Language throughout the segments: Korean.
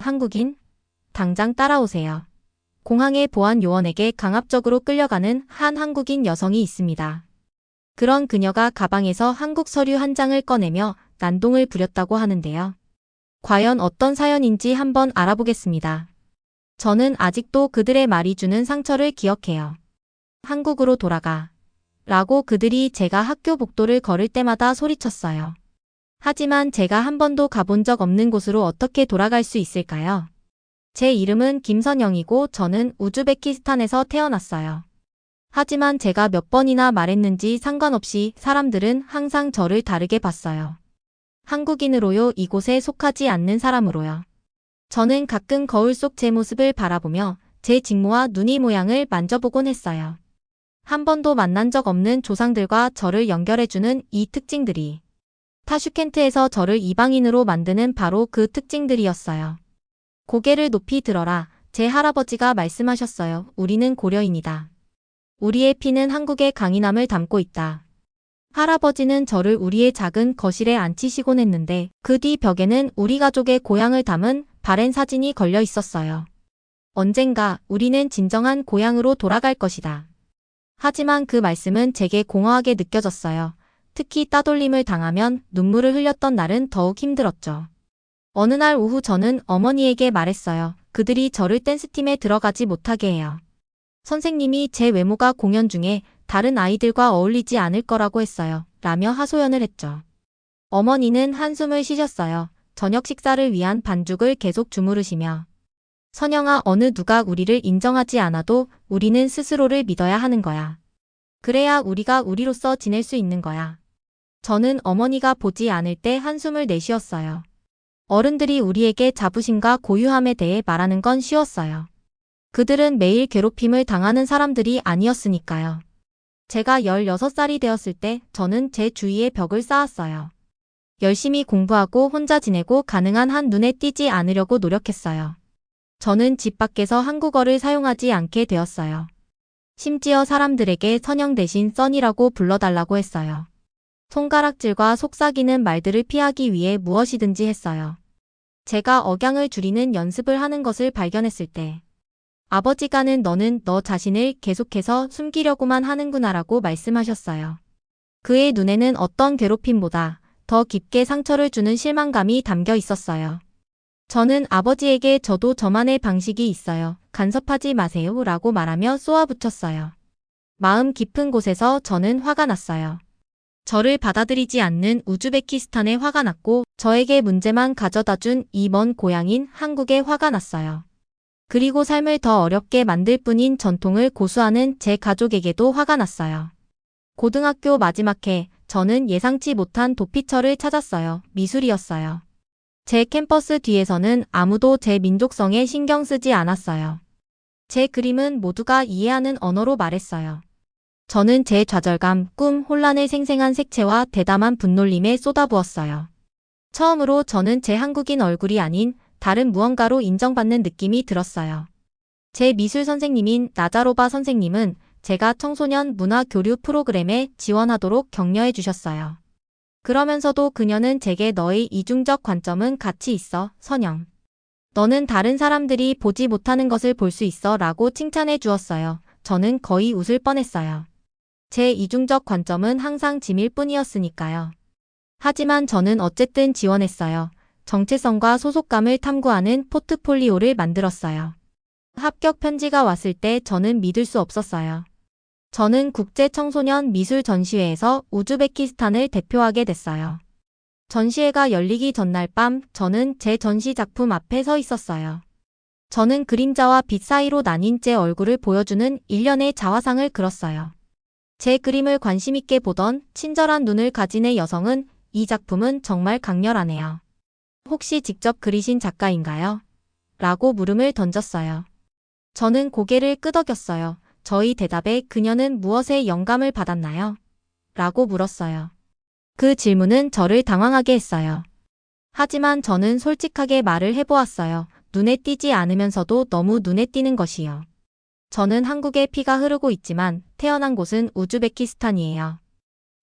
한국인? 당장 따라오세요. 공항의 보안 요원에게 강압적으로 끌려가는 한 한국인 여성이 있습니다. 그런 그녀가 가방에서 한국 서류 한 장을 꺼내며 난동을 부렸다고 하는데요. 과연 어떤 사연인지 한번 알아보겠습니다. 저는 아직도 그들의 말이 주는 상처를 기억해요. 한국으로 돌아가. 라고 그들이 제가 학교 복도를 걸을 때마다 소리쳤어요. 하지만 제가 한 번도 가본 적 없는 곳으로 어떻게 돌아갈 수 있을까요? 제 이름은 김선영이고 저는 우즈베키스탄에서 태어났어요. 하지만 제가 몇 번이나 말했는지 상관없이 사람들은 항상 저를 다르게 봤어요. 한국인으로요, 이곳에 속하지 않는 사람으로요. 저는 가끔 거울 속 제 모습을 바라보며 제 직모와 눈이 모양을 만져보곤 했어요. 한 번도 만난 적 없는 조상들과 저를 연결해주는 이 특징들이 타슈켄트에서 저를 이방인으로 만드는 바로 그 특징들이었어요. 고개를 높이 들어라. 제 할아버지가 말씀하셨어요. 우리는 고려인이다. 우리의 피는 한국의 강인함을 담고 있다. 할아버지는 저를 우리의 작은 거실에 앉히시곤 했는데 그 뒤 벽에는 우리 가족의 고향을 담은 바랜 사진이 걸려 있었어요. 언젠가 우리는 진정한 고향으로 돌아갈 것이다. 하지만 그 말씀은 제게 공허하게 느껴졌어요. 특히 따돌림을 당하면 눈물을 흘렸던 날은 더욱 힘들었죠. 어느 날 오후 저는 어머니에게 말했어요. 그들이 저를 댄스팀에 들어가지 못하게 해요. 선생님이 제 외모가 공연 중에 다른 아이들과 어울리지 않을 거라고 했어요. 라며 하소연을 했죠. 어머니는 한숨을 쉬셨어요. 저녁 식사를 위한 반죽을 계속 주무르시며 선영아, 어느 누가 우리를 인정하지 않아도 우리는 스스로를 믿어야 하는 거야. 그래야 우리가 우리로서 지낼 수 있는 거야. 저는 어머니가 보지 않을 때 한숨을 내쉬었어요. 어른들이 우리에게 자부심과 고유함에 대해 말하는 건 쉬웠어요. 그들은 매일 괴롭힘을 당하는 사람들이 아니었으니까요. 제가 16살이 되었을 때 저는 제 주위에 벽을 쌓았어요. 열심히 공부하고 혼자 지내고 가능한 한 눈에 띄지 않으려고 노력했어요. 저는 집 밖에서 한국어를 사용하지 않게 되었어요. 심지어 사람들에게 선영 대신 써니라고 불러달라고 했어요. 손가락질과 속삭이는 말들을 피하기 위해 무엇이든지 했어요. 제가 억양을 줄이는 연습을 하는 것을 발견했을 때 아버지가는 너는 너 자신을 계속해서 숨기려고만 하는구나라고 말씀하셨어요. 그의 눈에는 어떤 괴롭힘보다 더 깊게 상처를 주는 실망감이 담겨 있었어요. 저는 아버지에게 저도 저만의 방식이 있어요. 간섭하지 마세요 라고 말하며 쏘아붙였어요. 마음 깊은 곳에서 저는 화가 났어요. 저를 받아들이지 않는 우즈베키스탄에 화가 났고 저에게 문제만 가져다준 이 먼 고향인 한국에 화가 났어요. 그리고 삶을 더 어렵게 만들 뿐인 전통을 고수하는 제 가족에게도 화가 났어요. 고등학교 마지막 해 저는 예상치 못한 도피처를 찾았어요. 미술이었어요. 제 캠퍼스 뒤에서는 아무도 제 민족성에 신경 쓰지 않았어요. 제 그림은 모두가 이해하는 언어로 말했어요. 저는 제 좌절감, 꿈, 혼란을 생생한 색채와 대담한 분놀림에 쏟아부었어요. 처음으로 저는 제 한국인 얼굴이 아닌 다른 무언가로 인정받는 느낌이 들었어요. 제 미술 선생님인 나자로바 선생님은 제가 청소년 문화 교류 프로그램에 지원하도록 격려해 주셨어요. 그러면서도 그녀는 제게 너의 이중적 관점은 가치 있어, 선영. 너는 다른 사람들이 보지 못하는 것을 볼 수 있어 라고 칭찬해 주었어요. 저는 거의 웃을 뻔했어요. 제 이중적 관점은 항상 짐일 뿐이었으니까요. 하지만 저는 어쨌든 지원했어요. 정체성과 소속감을 탐구하는 포트폴리오를 만들었어요. 합격 편지가 왔을 때 저는 믿을 수 없었어요. 저는 국제 청소년 미술 전시회에서 우즈베키스탄을 대표하게 됐어요. 전시회가 열리기 전날 밤 저는 제 전시 작품 앞에 서 있었어요. 저는 그림자와 빛 사이로 나뉜 제 얼굴을 보여주는 일련의 자화상을 그렸어요. 제 그림을 관심 있게 보던 친절한 눈을 가진 의 여성은 이 작품은 정말 강렬하네요. 혹시 직접 그리신 작가인가요? 라고 물음을 던졌어요. 저는 고개를 끄덕였어요. 저희 대답에 그녀는 무엇에 영감을 받았나요? 라고 물었어요. 그 질문은 저를 당황하게 했어요. 하지만 저는 솔직하게 말을 해보았어요. 눈에 띄지 않으면서도 너무 눈에 띄는 것이요. 저는 한국에 피가 흐르고 있지만 태어난 곳은 우즈베키스탄이에요.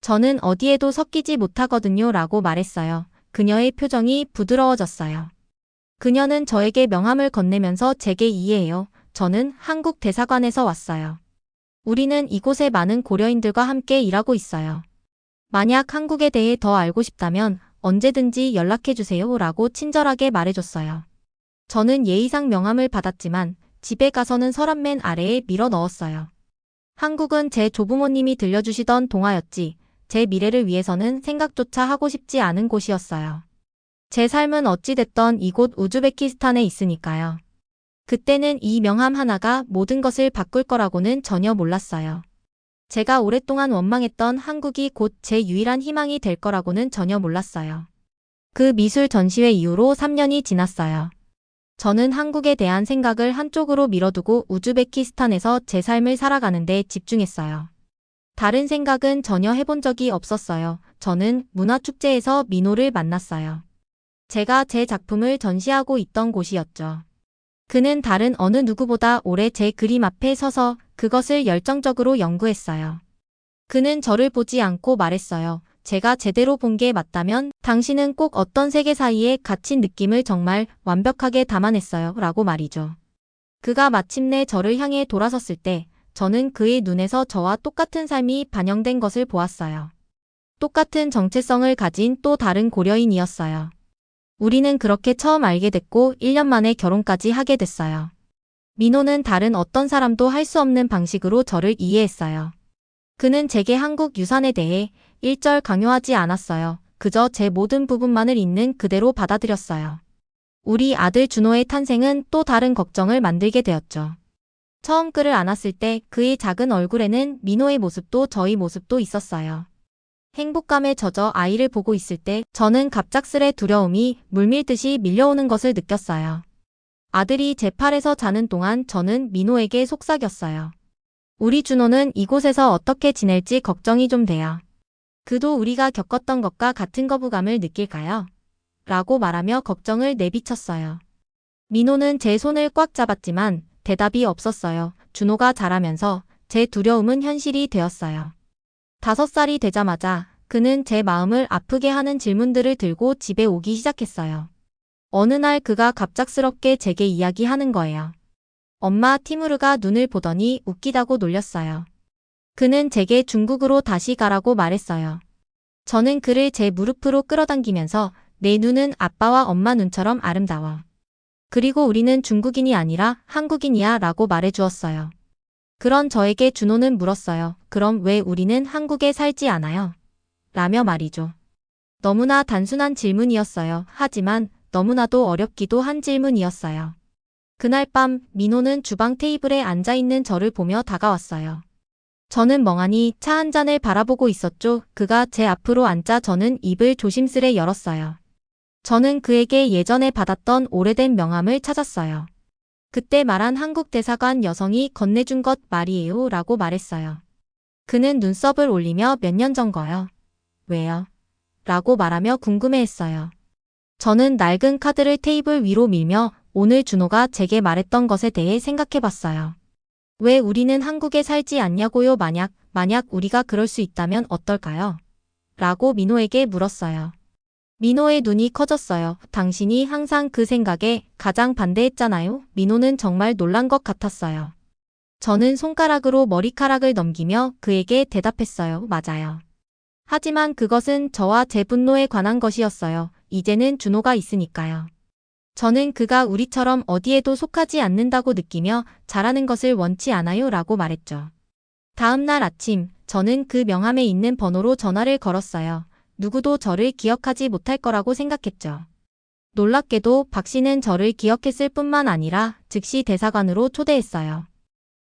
저는 어디에도 섞이지 못하거든요 라고 말했어요. 그녀의 표정이 부드러워졌어요. 그녀는 저에게 명함을 건네면서 제게 이해해요. 저는 한국 대사관에서 왔어요. 우리는 이곳에 많은 고려인들과 함께 일하고 있어요. 만약 한국에 대해 더 알고 싶다면 언제든지 연락해주세요 라고 친절하게 말해줬어요. 저는 예의상 명함을 받았지만 집에 가서는 서랍 맨 아래에 밀어 넣었어요. 한국은 제 조부모님이 들려주시던 동화였지 제 미래를 위해서는 생각조차 하고 싶지 않은 곳이었어요. 제 삶은 어찌됐던 이곳 우즈베키스탄에 있으니까요. 그때는 이 명함 하나가 모든 것을 바꿀 거라고는 전혀 몰랐어요. 제가 오랫동안 원망했던 한국이 곧 제 유일한 희망이 될 거라고는 전혀 몰랐어요. 그 미술 전시회 이후로 3년이 지났어요. 저는 한국에 대한 생각을 한쪽으로 밀어두고 우즈베키스탄에서 제 삶을 살아가는 데 집중했어요. 다른 생각은 전혀 해본 적이 없었어요. 저는 문화축제에서 민호를 만났어요. 제가 제 작품을 전시하고 있던 곳이었죠. 그는 다른 어느 누구보다 오래 제 그림 앞에 서서 그것을 열정적으로 연구했어요. 그는 저를 보지 않고 말했어요. 제가 제대로 본 게 맞다면 당신은 꼭 어떤 세계 사이에 갇힌 느낌을 정말 완벽하게 담아냈어요. 라고 말이죠. 그가 마침내 저를 향해 돌아섰을 때 저는 그의 눈에서 저와 똑같은 삶이 반영된 것을 보았어요. 똑같은 정체성을 가진 또 다른 고려인이었어요. 우리는 그렇게 처음 알게 됐고 1년 만에 결혼까지 하게 됐어요. 민호는 다른 어떤 사람도 할 수 없는 방식으로 저를 이해했어요. 그는 제게 한국 유산에 대해 일절 강요하지 않았어요. 그저 제 모든 부분만을 있는 그대로 받아들였어요. 우리 아들 준호의 탄생은 또 다른 걱정을 만들게 되었죠. 처음 그를 안았을 때 그의 작은 얼굴에는 민호의 모습도 저희 모습도 있었어요. 행복감에 젖어 아이를 보고 있을 때 저는 갑작스레 두려움이 물밀듯이 밀려오는 것을 느꼈어요. 아들이 제 팔에서 자는 동안 저는 민호에게 속삭였어요. 우리 준호는 이곳에서 어떻게 지낼지 걱정이 좀 돼요. 그도 우리가 겪었던 것과 같은 거부감을 느낄까요? 라고 말하며 걱정을 내비쳤어요. 민호는 제 손을 꽉 잡았지만 대답이 없었어요. 준호가 자라면서 제 두려움은 현실이 되었어요. 5살이 되자마자 그는 제 마음을 아프게 하는 질문들을 들고 집에 오기 시작했어요. 어느 날 그가 갑작스럽게 제게 이야기하는 거예요. 엄마, 티무르가 눈을 보더니 웃기다고 놀렸어요. 그는 제게 중국으로 다시 가라고 말했어요. 저는 그를 제 무릎으로 끌어당기면서 내 눈은 아빠와 엄마 눈처럼 아름다워. 그리고 우리는 중국인이 아니라 한국인이야 라고 말해주었어요. 그런 저에게 준호는 물었어요. 그럼 왜 우리는 한국에 살지 않아요? 라며 말이죠. 너무나 단순한 질문이었어요. 하지만 너무나도 어렵기도 한 질문이었어요. 그날 밤 민호는 주방 테이블에 앉아있는 저를 보며 다가왔어요. 저는 멍하니 차 한 잔을 바라보고 있었죠. 그가 제 앞으로 앉자 저는 입을 조심스레 열었어요. 저는 그에게 예전에 받았던 오래된 명함을 찾았어요. 그때 말한 한국 대사관 여성이 건네준 것 말이에요 라고 말했어요. 그는 눈썹을 올리며 몇 년 전 거요. 왜요? 라고 말하며 궁금해했어요. 저는 낡은 카드를 테이블 위로 밀며 오늘 준호가 제게 말했던 것에 대해 생각해봤어요. 왜 우리는 한국에 살지 않냐고요? 만약 우리가 그럴 수 있다면 어떨까요? 라고 민호에게 물었어요. 민호의 눈이 커졌어요. 당신이 항상 그 생각에 가장 반대했잖아요. 민호는 정말 놀란 것 같았어요. 저는 손가락으로 머리카락을 넘기며 그에게 대답했어요. 맞아요. 하지만 그것은 저와 제 분노에 관한 것이었어요. 이제는 준호가 있으니까요. 저는 그가 우리처럼 어디에도 속하지 않는다고 느끼며 잘하는 것을 원치 않아요 라고 말했죠. 다음 날 아침 저는 그 명함에 있는 번호로 전화를 걸었어요. 누구도 저를 기억하지 못할 거라고 생각했죠. 놀랍게도 박 씨는 저를 기억했을 뿐만 아니라 즉시 대사관으로 초대했어요.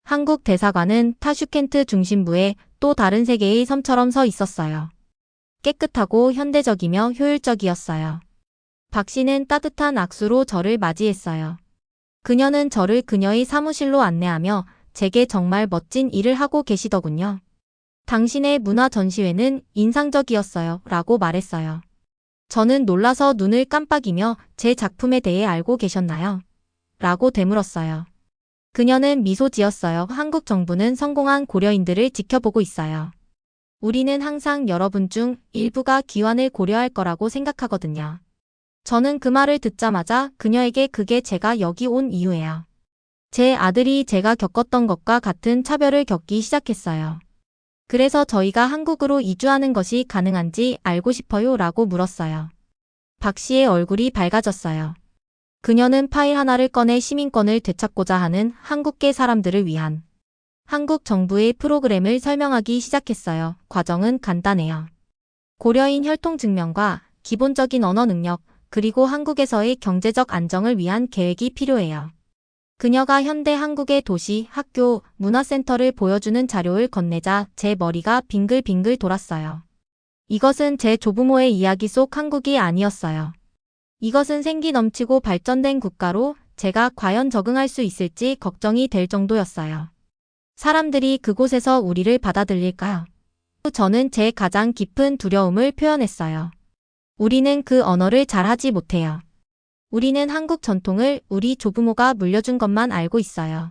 한국 대사관은 타슈켄트 중심부에 또 다른 세계의 섬처럼 서 있었어요. 깨끗하고 현대적이며 효율적이었어요. 박 씨는 따뜻한 악수로 저를 맞이했어요. 그녀는 저를 그녀의 사무실로 안내하며 제게 정말 멋진 일을 하고 계시더군요. 당신의 문화 전시회는 인상적이었어요. 라고 말했어요. 저는 놀라서 눈을 깜빡이며 제 작품에 대해 알고 계셨나요? 라고 되물었어요. 그녀는 미소 지었어요. 한국 정부는 성공한 고려인들을 지켜보고 있어요. 우리는 항상 여러분 중 일부가 귀환을 고려할 거라고 생각하거든요. 저는 그 말을 듣자마자 그녀에게 그게 제가 여기 온 이유예요. 제 아들이 제가 겪었던 것과 같은 차별을 겪기 시작했어요. 그래서 저희가 한국으로 이주하는 것이 가능한지 알고 싶어요 라고 물었어요. 박 씨의 얼굴이 밝아졌어요. 그녀는 파일 하나를 꺼내 시민권을 되찾고자 하는 한국계 사람들을 위한 한국 정부의 프로그램을 설명하기 시작했어요. 과정은 간단해요. 고려인 혈통 증명과 기본적인 언어 능력, 그리고 한국에서의 경제적 안정을 위한 계획이 필요해요. 그녀가 현대 한국의 도시, 학교, 문화센터를 보여주는 자료를 건네자 제 머리가 빙글빙글 돌았어요. 이것은 제 조부모의 이야기 속 한국이 아니었어요. 이것은 생기 넘치고 발전된 국가로 제가 과연 적응할 수 있을지 걱정이 될 정도였어요. 사람들이 그곳에서 우리를 받아들일까요? 저는 제 가장 깊은 두려움을 표현했어요. 우리는 그 언어를 잘하지 못해요. 우리는 한국 전통을 우리 조부모가 물려준 것만 알고 있어요.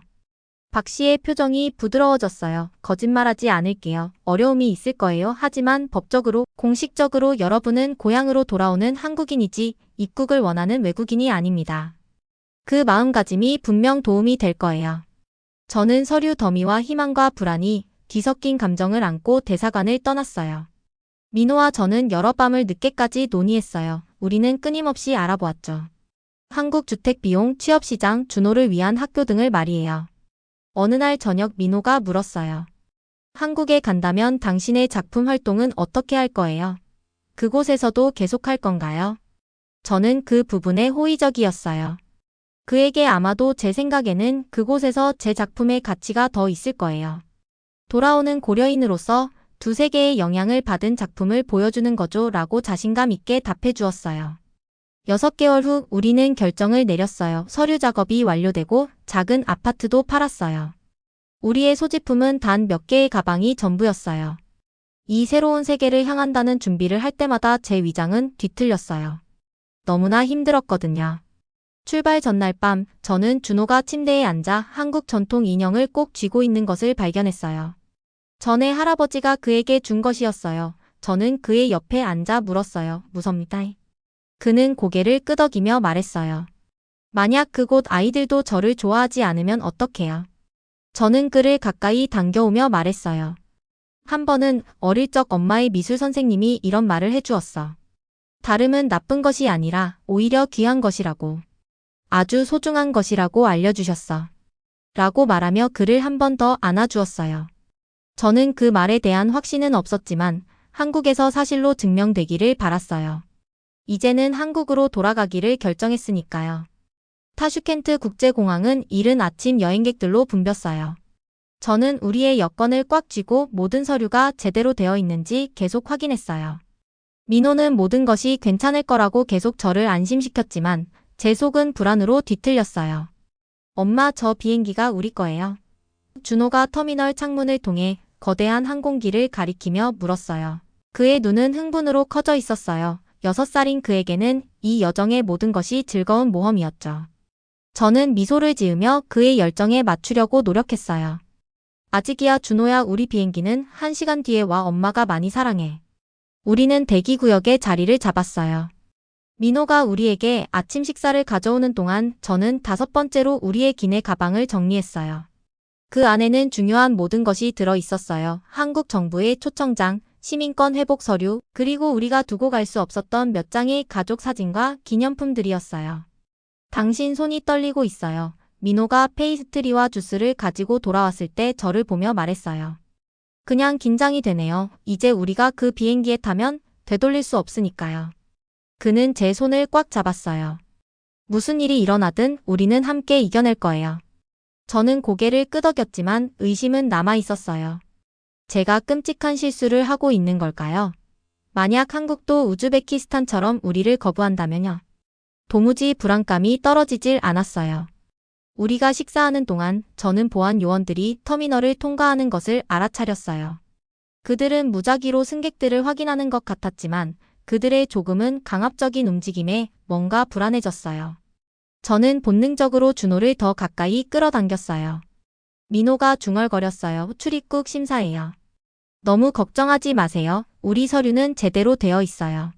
박 씨의 표정이 부드러워졌어요. 거짓말하지 않을게요. 어려움이 있을 거예요. 하지만 법적으로, 공식적으로 여러분은 고향으로 돌아오는 한국인이지 입국을 원하는 외국인이 아닙니다. 그 마음가짐이 분명 도움이 될 거예요. 저는 서류 더미와 희망과 불안이 뒤섞인 감정을 안고 대사관을 떠났어요. 민호와 저는 여러 밤을 늦게까지 논의했어요. 우리는 끊임없이 알아보았죠. 한국 주택 비용, 취업시장, 준호를 위한 학교 등을 말이에요. 어느 날 저녁 민호가 물었어요. 한국에 간다면 당신의 작품 활동은 어떻게 할 거예요? 그곳에서도 계속할 건가요? 저는 그 부분에 호의적이었어요. 그에게 아마도 제 생각에는 그곳에서 제 작품의 가치가 더 있을 거예요. 돌아오는 고려인으로서 두세 개의 영향을 받은 작품을 보여주는 거죠 라고 자신감 있게 답해 주었어요. 6개월 후 우리는 결정을 내렸어요. 서류 작업이 완료되고 작은 아파트도 팔았어요. 우리의 소지품은 단 몇 개의 가방이 전부였어요. 이 새로운 세계를 향한다는 준비를 할 때마다 제 위장은 뒤틀렸어요. 너무나 힘들었거든요. 출발 전날 밤 저는 준호가 침대에 앉아 한국 전통 인형을 꼭 쥐고 있는 것을 발견했어요. 전에 할아버지가 그에게 준 것이었어요. 저는 그의 옆에 앉아 물었어요. 무섭니다. 그는 고개를 끄덕이며 말했어요. 만약 그곳 아이들도 저를 좋아하지 않으면 어떡해요? 저는 그를 가까이 당겨오며 말했어요. 한 번은 어릴 적 엄마의 미술 선생님이 이런 말을 해주었어. 다름은 나쁜 것이 아니라 오히려 귀한 것이라고. 아주 소중한 것이라고 알려주셨어. 라고 말하며 그를 한 번 더 안아주었어요. 저는 그 말에 대한 확신은 없었지만 한국에서 사실로 증명되기를 바랐어요. 이제는 한국으로 돌아가기를 결정했으니까요. 타슈켄트 국제공항은 이른 아침 여행객들로 붐볐어요. 저는 우리의 여권을 꽉 쥐고 모든 서류가 제대로 되어 있는지 계속 확인했어요. 민호는 모든 것이 괜찮을 거라고 계속 저를 안심시켰지만 제 속은 불안으로 뒤틀렸어요. 엄마, 저 비행기가 우리 거예요. 준호가 터미널 창문을 통해 거대한 항공기를 가리키며 물었어요. 그의 눈은 흥분으로 커져 있었어요. 6살인 그에게는 이 여정의 모든 것이 즐거운 모험이었죠. 저는 미소를 지으며 그의 열정에 맞추려고 노력했어요. 아직이야 준호야, 우리 비행기는 1시간 뒤에 와. 엄마가 많이 사랑해. 우리는 대기구역에 자리를 잡았어요. 민호가 우리에게 아침 식사를 가져오는 동안 저는 5번째로 우리의 기내 가방을 정리했어요. 그 안에는 중요한 모든 것이 들어 있었어요. 한국 정부의 초청장, 시민권 회복 서류, 그리고 우리가 두고 갈 수 없었던 몇 장의 가족 사진과 기념품들이었어요. 당신 손이 떨리고 있어요. 민호가 페이스트리와 주스를 가지고 돌아왔을 때 저를 보며 말했어요. 그냥 긴장이 되네요. 이제 우리가 그 비행기에 타면 되돌릴 수 없으니까요. 그는 제 손을 꽉 잡았어요. 무슨 일이 일어나든 우리는 함께 이겨낼 거예요. 저는 고개를 끄덕였지만 의심은 남아 있었어요. 제가 끔찍한 실수를 하고 있는 걸까요? 만약 한국도 우즈베키스탄처럼 우리를 거부한다면요. 도무지 불안감이 떨어지질 않았어요. 우리가 식사하는 동안 저는 보안 요원들이 터미널을 통과하는 것을 알아차렸어요. 그들은 무작위로 승객들을 확인하는 것 같았지만 그들의 조금은 강압적인 움직임에 뭔가 불안해졌어요. 저는 본능적으로 준호를 더 가까이 끌어당겼어요. 민호가 중얼거렸어요. 출입국 심사예요. 너무 걱정하지 마세요. 우리 서류는 제대로 되어 있어요.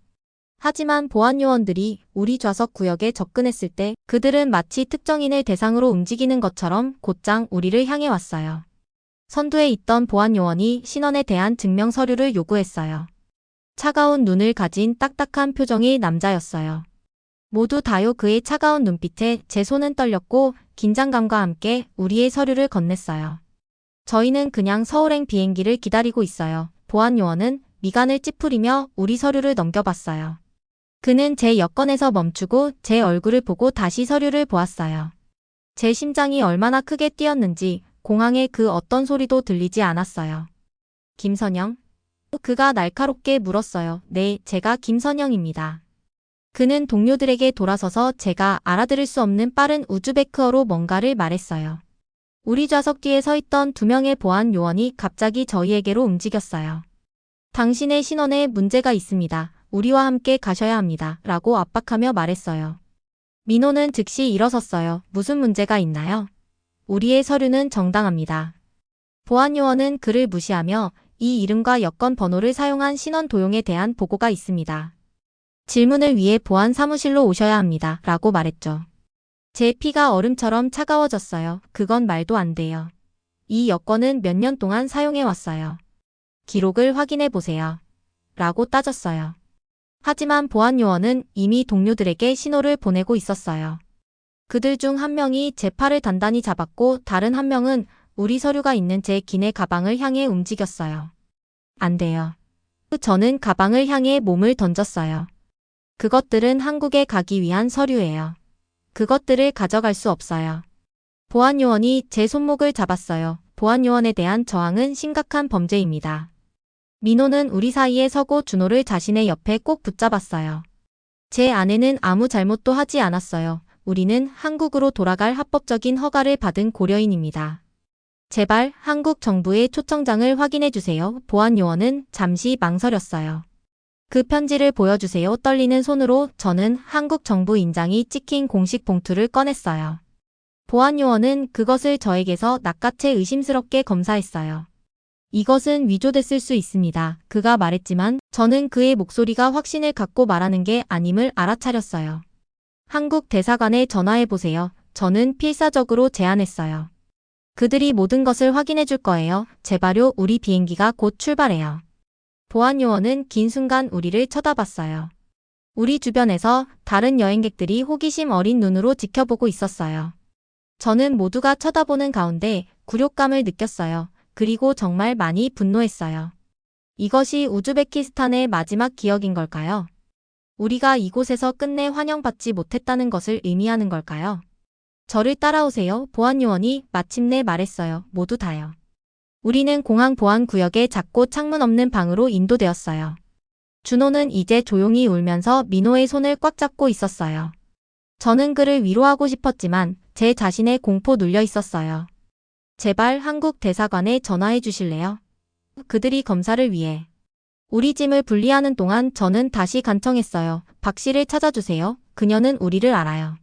하지만 보안 요원들이 우리 좌석 구역에 접근했을 때 그들은 마치 특정인을 대상으로 움직이는 것처럼 곧장 우리를 향해 왔어요. 선두에 있던 보안 요원이 신원에 대한 증명 서류를 요구했어요. 차가운 눈을 가진 딱딱한 표정의 남자였어요. 모두 다요 그의 차가운 눈빛에 제 손은 떨렸고 긴장감과 함께 우리의 서류를 건넸어요. 저희는 그냥 서울행 비행기를 기다리고 있어요. 보안 요원은 미간을 찌푸리며 우리 서류를 넘겨봤어요. 그는 제 여권에서 멈추고 제 얼굴을 보고 다시 서류를 보았어요. 제 심장이 얼마나 크게 뛰었는지 공항의 그 어떤 소리도 들리지 않았어요. 김선영? 그가 날카롭게 물었어요. 네, 제가 김선영입니다. 그는 동료들에게 돌아서서 제가 알아들을 수 없는 빠른 우즈베크어로 뭔가를 말했어요. 우리 좌석 뒤에 서 있던 2명의 보안 요원이 갑자기 저희에게로 움직였어요. 당신의 신원에 문제가 있습니다. 우리와 함께 가셔야 합니다. 라고 압박하며 말했어요. 민호는 즉시 일어섰어요. 무슨 문제가 있나요? 우리의 서류는 정당합니다. 보안 요원은 그를 무시하며 이 이름과 여권 번호를 사용한 신원 도용에 대한 보고가 있습니다. 질문을 위해 보안 사무실로 오셔야 합니다. 라고 말했죠. 제 피가 얼음처럼 차가워졌어요. 그건 말도 안 돼요. 이 여권은 몇 년 동안 사용해왔어요. 기록을 확인해 보세요. 라고 따졌어요. 하지만 보안 요원은 이미 동료들에게 신호를 보내고 있었어요. 그들 중 한 명이 제 팔을 단단히 잡았고 다른 한 명은 우리 서류가 있는 제 기내 가방을 향해 움직였어요. 안 돼요. 저는 가방을 향해 몸을 던졌어요. 그것들은 한국에 가기 위한 서류예요. 그것들을 가져갈 수 없어요. 보안 요원이 제 손목을 잡았어요. 보안 요원에 대한 저항은 심각한 범죄입니다. 민호는 우리 사이에 서고 준호를 자신의 옆에 꼭 붙잡았어요. 제 아내는 아무 잘못도 하지 않았어요. 우리는 한국으로 돌아갈 합법적인 허가를 받은 고려인입니다. 제발 한국 정부의 초청장을 확인해 주세요. 보안 요원은 잠시 망설였어요. 그 편지를 보여주세요. 떨리는 손으로 저는 한국 정부 인장이 찍힌 공식 봉투를 꺼냈어요. 보안 요원은 그것을 저에게서 낚아채 의심스럽게 검사했어요. 이것은 위조됐을 수 있습니다. 그가 말했지만 저는 그의 목소리가 확신을 갖고 말하는 게 아님을 알아차렸어요. 한국 대사관에 전화해보세요. 저는 필사적으로 제안했어요. 그들이 모든 것을 확인해 줄 거예요. 제발요. 우리 비행기가 곧 출발해요. 보안 요원은 긴 순간 우리를 쳐다봤어요. 우리 주변에서 다른 여행객들이 호기심 어린 눈으로 지켜보고 있었어요. 저는 모두가 쳐다보는 가운데 굴욕감을 느꼈어요. 그리고 정말 많이 분노했어요. 이것이 우즈베키스탄의 마지막 기억인 걸까요? 우리가 이곳에서 끝내 환영받지 못했다는 것을 의미하는 걸까요? 저를 따라오세요. 보안 요원이 마침내 말했어요. 모두 다요. 우리는 공항 보안 구역의 작고 창문 없는 방으로 인도되었어요. 준호는 이제 조용히 울면서 민호의 손을 꽉 잡고 있었어요. 저는 그를 위로하고 싶었지만 제 자신에 공포 눌려 있었어요. 제발 한국 대사관에 전화해 주실래요? 그들이 검사를 위해. 우리 짐을 분리하는 동안 저는 다시 간청했어요. 박 씨를 찾아주세요. 그녀는 우리를 알아요.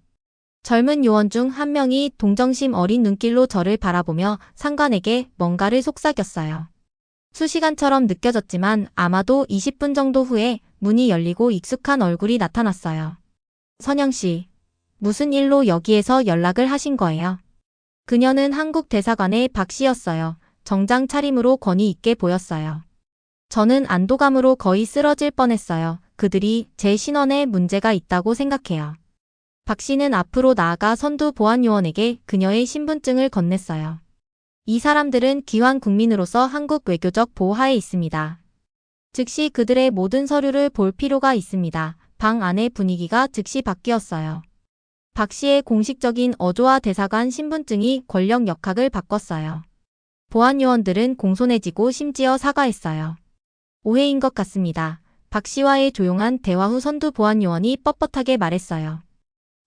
젊은 요원 중 한 명이 동정심 어린 눈길로 저를 바라보며 상관에게 뭔가를 속삭였어요. 수시간처럼 느껴졌지만 아마도 20분 정도 후에 문이 열리고 익숙한 얼굴이 나타났어요. 선영 씨, 무슨 일로 여기에서 연락을 하신 거예요? 그녀는 한국 대사관의 박 씨였어요. 정장 차림으로 권위 있게 보였어요. 저는 안도감으로 거의 쓰러질 뻔했어요. 그들이 제 신원에 문제가 있다고 생각해요. 박 씨는 앞으로 나아가 선두 보안 요원에게 그녀의 신분증을 건넸어요. 이 사람들은 귀환 국민으로서 한국 외교적 보호하에 있습니다. 즉시 그들의 모든 서류를 볼 필요가 있습니다. 방 안의 분위기가 즉시 바뀌었어요. 박 씨의 공식적인 어조와 대사관 신분증이 권력 역학을 바꿨어요. 보안 요원들은 공손해지고 심지어 사과했어요. 오해인 것 같습니다. 박 씨와의 조용한 대화 후 선두 보안 요원이 뻣뻣하게 말했어요.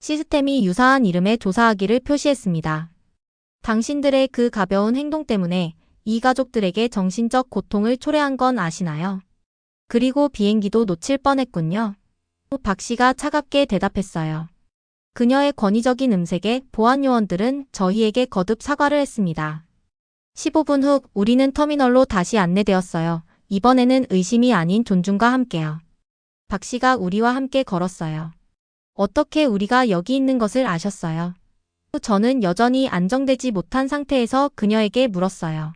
시스템이 유사한 이름에 조사하기를 표시했습니다. 당신들의 그 가벼운 행동 때문에 이 가족들에게 정신적 고통을 초래한 건 아시나요? 그리고 비행기도 놓칠 뻔했군요. 박 씨가 차갑게 대답했어요. 그녀의 권위적인 음색에 보안 요원들은 저희에게 거듭 사과를 했습니다. 15분 후 우리는 터미널로 다시 안내되었어요. 이번에는 의심이 아닌 존중과 함께요. 박 씨가 우리와 함께 걸었어요. 어떻게 우리가 여기 있는 것을 아셨어요? 저는 여전히 안정되지 못한 상태에서 그녀에게 물었어요.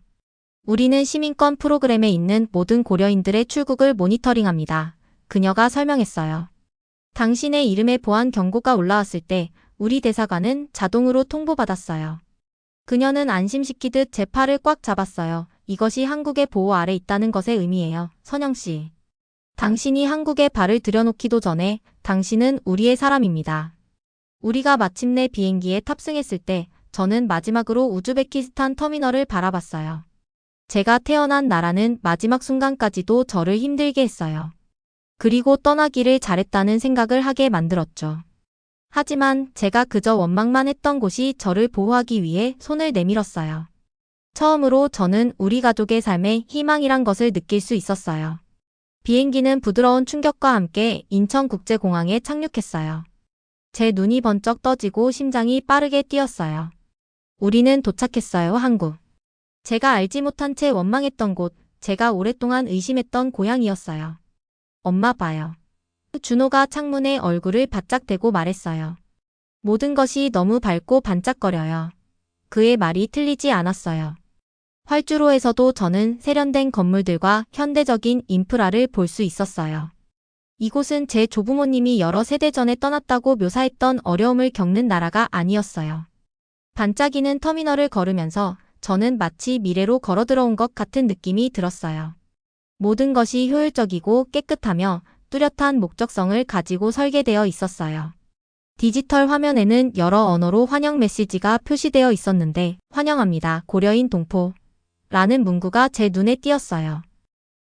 우리는 시민권 프로그램에 있는 모든 고려인들의 출국을 모니터링합니다. 그녀가 설명했어요. 당신의 이름에 보안 경고가 올라왔을 때 우리 대사관은 자동으로 통보받았어요. 그녀는 안심시키듯 제 팔을 꽉 잡았어요. 이것이 한국의 보호 아래 있다는 것의 의미예요. 선영 씨. 당신이 한국에 발을 들여놓기도 전에 당신은 우리의 사람입니다. 우리가 마침내 비행기에 탑승했을 때 저는 마지막으로 우즈베키스탄 터미널을 바라봤어요. 제가 태어난 나라는 마지막 순간까지도 저를 힘들게 했어요. 그리고 떠나기를 잘했다는 생각을 하게 만들었죠. 하지만 제가 그저 원망만 했던 곳이 저를 보호하기 위해 손을 내밀었어요. 처음으로 저는 우리 가족의 삶에 희망이란 것을 느낄 수 있었어요. 비행기는 부드러운 충격과 함께 인천국제공항에 착륙했어요. 제 눈이 번쩍 떠지고 심장이 빠르게 뛰었어요. 우리는 도착했어요, 한국. 제가 알지 못한 채 원망했던 곳, 제가 오랫동안 의심했던 고향이었어요. 엄마 봐요. 준호가 창문에 얼굴을 바짝 대고 말했어요. 모든 것이 너무 밝고 반짝거려요. 그의 말이 틀리지 않았어요. 활주로에서도 저는 세련된 건물들과 현대적인 인프라를 볼 수 있었어요. 이곳은 제 조부모님이 여러 세대 전에 떠났다고 묘사했던 어려움을 겪는 나라가 아니었어요. 반짝이는 터미널을 걸으면서 저는 마치 미래로 걸어들어온 것 같은 느낌이 들었어요. 모든 것이 효율적이고 깨끗하며 뚜렷한 목적성을 가지고 설계되어 있었어요. 디지털 화면에는 여러 언어로 환영 메시지가 표시되어 있었는데 환영합니다. 고려인 동포 라는 문구가 제 눈에 띄었어요.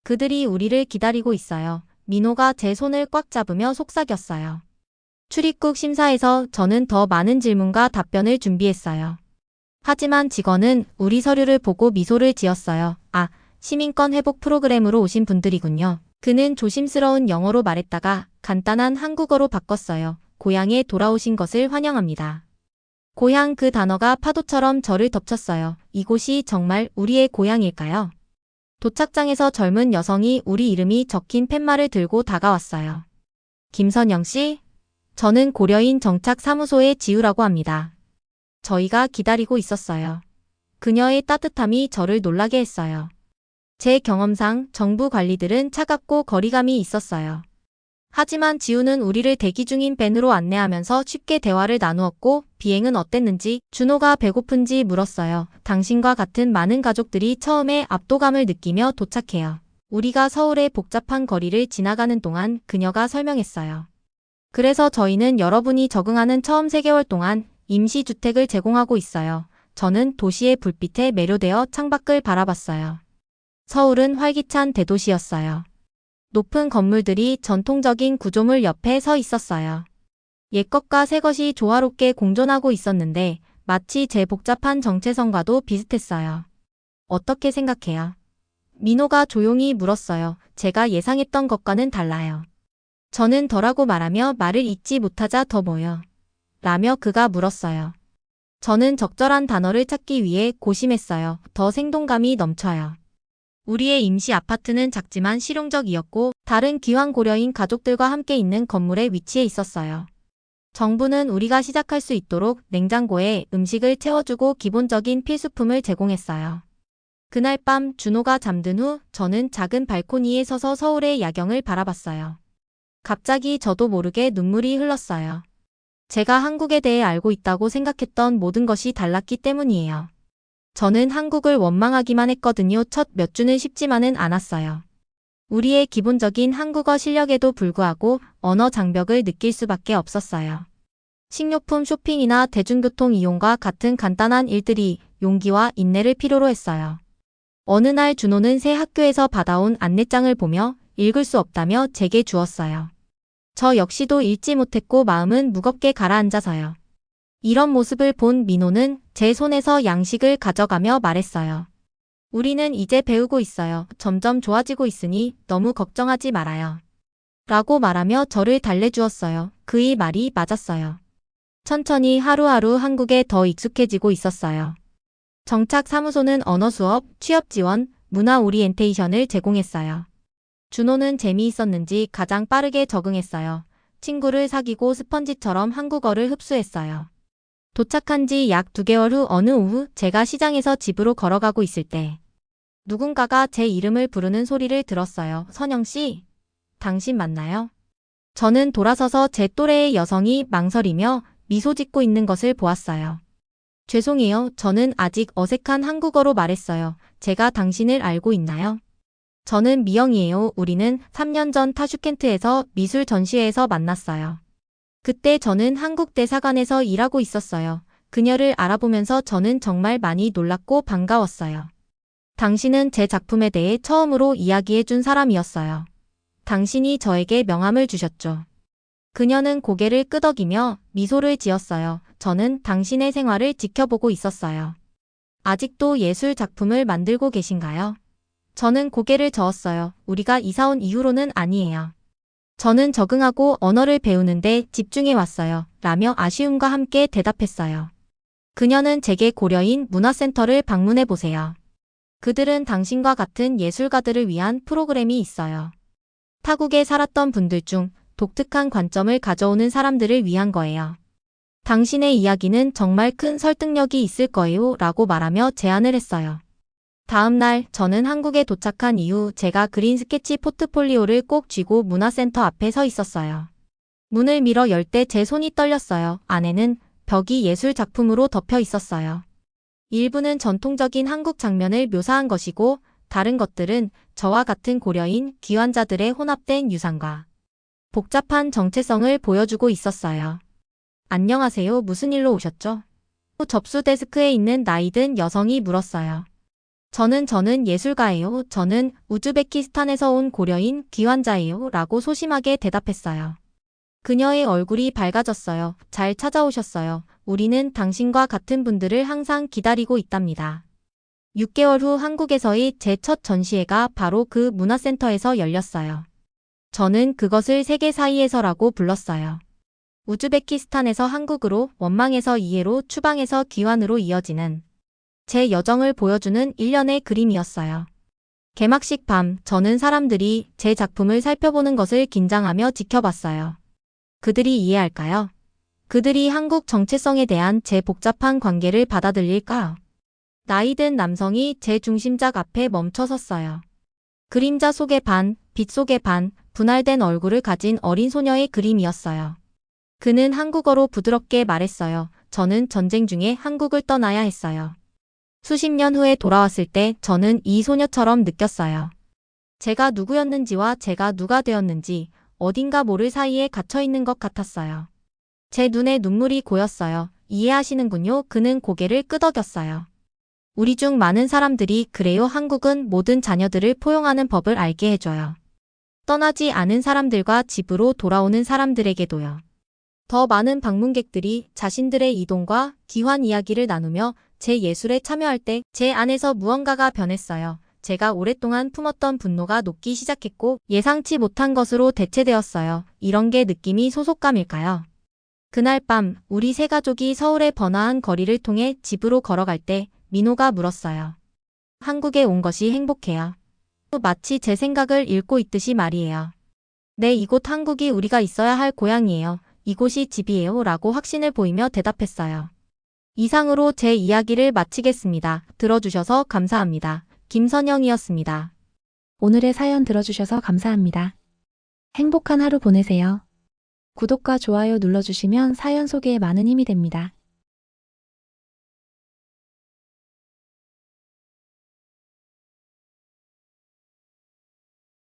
그들이 우리를 기다리고 있어요. 민호가 제 손을 꽉 잡으며 속삭였어요. 출입국 심사에서 저는 더 많은 질문과 답변을 준비했어요. 하지만 직원은 우리 서류를 보고 미소를 지었어요. 아, 시민권 회복 프로그램으로 오신 분들이군요. 그는 조심스러운 영어로 말했다가 간단한 한국어로 바꿨어요. 고향에 돌아오신 것을 환영합니다. 고향 그 단어가 파도처럼 저를 덮쳤어요. 이곳이 정말 우리의 고향일까요? 도착장에서 젊은 여성이 우리 이름이 적힌 팻말을 들고 다가왔어요. 김선영 씨? 저는 고려인 정착사무소의 지우라고 합니다. 저희가 기다리고 있었어요. 그녀의 따뜻함이 저를 놀라게 했어요. 제 경험상 정부 관리들은 차갑고 거리감이 있었어요. 하지만 지우는 우리를 대기 중인 밴으로 안내하면서 쉽게 대화를 나누었고 비행은 어땠는지 준호가 배고픈지 물었어요. 당신과 같은 많은 가족들이 처음에 압도감을 느끼며 도착해요. 우리가 서울의 복잡한 거리를 지나가는 동안 그녀가 설명했어요. 그래서 저희는 여러분이 적응하는 처음 3개월 동안 임시주택을 제공하고 있어요. 저는 도시의 불빛에 매료되어 창밖을 바라봤어요. 서울은 활기찬 대도시였어요. 높은 건물들이 전통적인 구조물 옆에 서 있었어요. 옛것과 새것이 조화롭게 공존하고 있었는데 마치 제 복잡한 정체성과도 비슷했어요. 어떻게 생각해요? 민호가 조용히 물었어요. 제가 예상했던 것과는 달라요. 저는 더라고 말하며 말을 잇지 못하자 더 뭐요? 라며 그가 물었어요. 저는 적절한 단어를 찾기 위해 고심했어요. 더 생동감이 넘쳐요. 우리의 임시 아파트는 작지만 실용적이었고 다른 귀환 고려인 가족들과 함께 있는 건물에 위치해 있었어요. 정부는 우리가 시작할 수 있도록 냉장고에 음식을 채워주고 기본적인 필수품을 제공했어요. 그날 밤 준호가 잠든 후 저는 작은 발코니에 서서 서울의 야경을 바라봤어요. 갑자기 저도 모르게 눈물이 흘렀어요. 제가 한국에 대해 알고 있다고 생각했던 모든 것이 달랐기 때문이에요. 저는 한국을 원망하기만 했거든요. 첫 몇 주는 쉽지만은 않았어요. 우리의 기본적인 한국어 실력에도 불구하고 언어 장벽을 느낄 수밖에 없었어요. 식료품 쇼핑이나 대중교통 이용과 같은 간단한 일들이 용기와 인내를 필요로 했어요. 어느 날 준호는 새 학교에서 받아온 안내장을 보며 읽을 수 없다며 제게 주었어요. 저 역시도 읽지 못했고 마음은 무겁게 가라앉아서요. 이런 모습을 본 민호는 제 손에서 양식을 가져가며 말했어요. 우리는 이제 배우고 있어요. 점점 좋아지고 있으니 너무 걱정하지 말아요. 라고 말하며 저를 달래주었어요. 그의 말이 맞았어요. 천천히 하루하루 한국에 더 익숙해지고 있었어요. 정착 사무소는 언어 수업, 취업 지원, 문화 오리엔테이션을 제공했어요. 준호는 재미있었는지 가장 빠르게 적응했어요. 친구를 사귀고 스펀지처럼 한국어를 흡수했어요. 도착한 지 약 2개월 후 어느 오후 제가 시장에서 집으로 걸어가고 있을 때 누군가가 제 이름을 부르는 소리를 들었어요. 선영 씨, 당신 맞나요? 저는 돌아서서 제 또래의 여성이 망설이며 미소 짓고 있는 것을 보았어요. 죄송해요. 저는 아직 어색한 한국어로 말했어요. 제가 당신을 알고 있나요? 저는 미영이에요. 우리는 3년 전 타슈켄트에서 미술 전시회에서 만났어요. 그때 저는 한국 대사관에서 일하고 있었어요. 그녀를 알아보면서 저는 정말 많이 놀랐고 반가웠어요. 당신은 제 작품에 대해 처음으로 이야기해 준 사람이었어요. 당신이 저에게 명함을 주셨죠. 그녀는 고개를 끄덕이며 미소를 지었어요. 저는 당신의 생활을 지켜보고 있었어요. 아직도 예술 작품을 만들고 계신가요? 저는 고개를 저었어요. 우리가 이사 온 이후로는 아니에요. 저는 적응하고 언어를 배우는데 집중해 왔어요. 라며 아쉬움과 함께 대답했어요. 그녀는 제게 고려인 문화센터를 방문해 보세요. 그들은 당신과 같은 예술가들을 위한 프로그램이 있어요. 타국에 살았던 분들 중 독특한 관점을 가져오는 사람들을 위한 거예요. 당신의 이야기는 정말 큰 설득력이 있을 거예요. 라고 말하며 제안을 했어요. 다음 날 저는 한국에 도착한 이후 제가 그린 스케치 포트폴리오를 꼭 쥐고 문화센터 앞에 서 있었어요. 문을 밀어 열 때 제 손이 떨렸어요. 안에는 벽이 예술 작품으로 덮여 있었어요. 일부는 전통적인 한국 장면을 묘사한 것이고 다른 것들은 저와 같은 고려인 귀환자들의 혼합된 유산과 복잡한 정체성을 보여주고 있었어요. 안녕하세요. 무슨 일로 오셨죠? 접수 데스크에 있는 나이든 여성이 물었어요. 저는 예술가예요. 저는 우즈베키스탄에서 온 고려인 귀환자예요. 라고 소심하게 대답했어요. 그녀의 얼굴이 밝아졌어요. 잘 찾아오셨어요. 우리는 당신과 같은 분들을 항상 기다리고 있답니다. 6개월 후 한국에서의 제 첫 전시회가 바로 그 문화센터에서 열렸어요. 저는 그것을 세계 사이에서라고 불렀어요. 우즈베키스탄에서 한국으로, 원망에서 이해로, 추방에서 귀환으로 이어지는 제 여정을 보여주는 일련의 그림이었어요. 개막식 밤, 저는 사람들이 제 작품을 살펴보는 것을 긴장하며 지켜봤어요. 그들이 이해할까요? 그들이 한국 정체성에 대한 제 복잡한 관계를 받아들일까요? 나이든 남성이 제 중심작 앞에 멈춰 섰어요. 그림자 속의 반, 빛 속의 반, 분할된 얼굴을 가진 어린 소녀의 그림이었어요. 그는 한국어로 부드럽게 말했어요. 저는 전쟁 중에 한국을 떠나야 했어요. 수십 년 후에 돌아왔을 때 저는 이 소녀처럼 느꼈어요. 제가 누구였는지와 제가 누가 되었는지 어딘가 모를 사이에 갇혀있는 것 같았어요. 제 눈에 눈물이 고였어요. 이해하시는군요. 그는 고개를 끄덕였어요. 우리 중 많은 사람들이 그래요. 한국은 모든 자녀들을 포용하는 법을 알게 해줘요. 떠나지 않은 사람들과 집으로 돌아오는 사람들에게도요. 더 많은 방문객들이 자신들의 이동과 귀환 이야기를 나누며 제 예술에 참여할 때 제 안에서 무언가가 변했어요. 제가 오랫동안 품었던 분노가 녹기 시작했고 예상치 못한 것으로 대체되었어요. 이런 게 느낌이 소속감일까요? 그날 밤 우리 세 가족이 서울의 번화한 거리를 통해 집으로 걸어갈 때 민호가 물었어요. 한국에 온 것이 행복해요. 마치 제 생각을 읽고 있듯이 말이에요. 네, 이곳 한국이 우리가 있어야 할 고향이에요. 이곳이 집이에요. 라고 확신을 보이며 대답했어요. 이상으로 제 이야기를 마치겠습니다. 들어주셔서 감사합니다. 김선영이었습니다. 오늘의 사연 들어주셔서 감사합니다. 행복한 하루 보내세요. 구독과 좋아요 눌러주시면 사연 소개에 많은 힘이 됩니다.